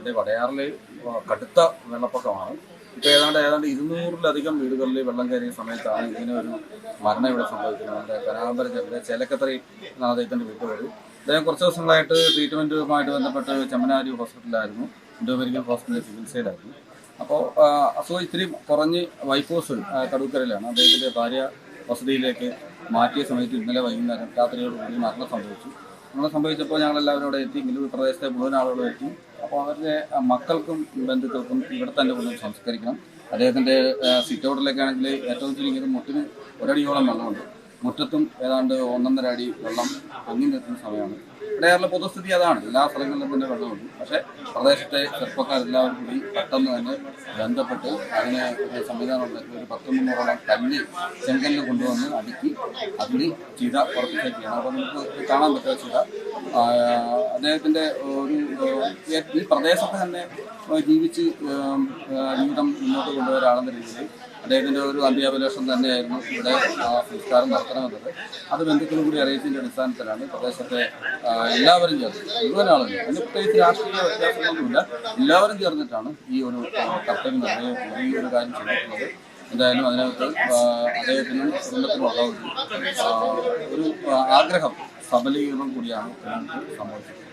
ഇവിടെ വടയാറിൽ കടുത്ത വെള്ളപ്പൊക്കമാണ്. ഇപ്പോൾ ഏതാണ്ട് 200-ലധികം വീടുകളിൽ വെള്ളം കയറിയ സമയത്താണ് ഇങ്ങനെ ഒരു മരണം ഇവിടെ സംഭവിക്കുന്നത്. നമ്മുടെ കനാമ്പരത്തെ ചേലക്കത്തറി എന്നാണ് അദ്ദേഹത്തിൻ്റെ വീട്ടുപേര്. അദ്ദേഹം കുറച്ച് ദിവസങ്ങളായിട്ട് ട്രീറ്റ്മെൻറ്റുമായിട്ട് ബന്ധപ്പെട്ട് ചെമ്മനാരി ഹോസ്പിറ്റലിലായിരുന്നു, ഇൻഡോ മെഡിക്കൽ ഹോസ്പിറ്റലിൽ ചികിത്സയിലായിരുന്നു. അപ്പോൾ അസുഖം ഇത്തിരി കുറഞ്ഞ് വൈക്കോസ് കടൂക്കരയിലാണ്. അദ്ദേഹത്തിൻ്റെ ഭാര്യ വസതിയിലേക്ക് മാറ്റിയ സമയത്ത് ഇന്നലെ വൈകുന്നേരം രാത്രിയോടുകൂടി മരണം സംഭവിച്ചു. മരണം സംഭവിച്ചപ്പോൾ ഞങ്ങളെല്ലാവരും അവിടെ എത്തി, ഈ പ്രദേശത്തെ മുഴുവൻ ആളുകളും എത്തി. അപ്പോൾ അവരുടെ മക്കൾക്കും ബന്ധുക്കൾക്കും ഇവിടെ തന്നെ കൊണ്ട് സംസ്കരിക്കണം. അദ്ദേഹത്തിൻ്റെ സിറ്റ് ഔട്ടിലേക്കാണെങ്കിൽ ഏറ്റവും ചുരുങ്ങിയത് മുട്ടിന് ഒരടിയോളം വെള്ളമുണ്ട്. മുറ്റത്തും ഏതാണ്ട് 1.5 അടി വെള്ളം പൊങ്ങി നിൽക്കുന്ന സമയമാണ്. വടയാറിലെ പൊതുസ്ഥിതി അതാണ്, എല്ലാ സ്ഥലങ്ങളിലും തന്നെ വെള്ളമുണ്ട്. പക്ഷേ പ്രദേശത്തെ ചെറുപ്പക്കാരെല്ലാവരും കൂടി പെട്ടെന്ന് തന്നെ ബന്ധപ്പെട്ട് അതിന് ഒരു സംവിധാനം ഉണ്ടാക്കി ഒരു 10-300ഓളം കല്ല് ചെങ്കല്ല് കൊണ്ടുവന്ന് അടുക്കി അതിൽ ചിത പുറത്തേക്കാണ്. അപ്പോൾ നമുക്ക് കാണാൻ പറ്റുക ചിത അദ്ദേഹത്തിൻ്റെ ഒരു ഈ പ്രദേശത്ത് തന്നെ ജീവിച്ച് ജീവിതം മുന്നോട്ട് കൊണ്ടുപോയ ഒരാളെന്ന രീതിയിൽ അദ്ദേഹത്തിൻ്റെ ഒരു അന്ത്യാഭിലാഷം തന്നെയായിരുന്നു ഇവിടെ സംസ്കാരം നടത്തണമെന്നത്. അത് ബന്ധുക്കളും കൂടി അറിയിച്ചതിൻ്റെ അടിസ്ഥാനത്തിലാണ് പ്രദേശത്തെ എല്ലാവരും ചേർന്ന്, മുഴുവൻ ആളുകൾ, അതിന് പ്രത്യേകിച്ച് രാഷ്ട്രീയ വ്യത്യാസങ്ങളൊന്നുമില്ല, എല്ലാവരും ചേർന്നിട്ടാണ് ഈ ഒരു കർത്തവ്യം നിർവഹിക്കുന്നത്, ഈ ഒരു കാര്യം ചെയ്തിട്ടുള്ളത്. എന്തായാലും അതിനകത്ത് അദ്ദേഹത്തിനും കുടുംബത്തിനുള്ള ഒരു ആഗ്രഹം സബലീകരണം കൂടിയാണ് നമുക്ക് സംഭവിച്ചത്.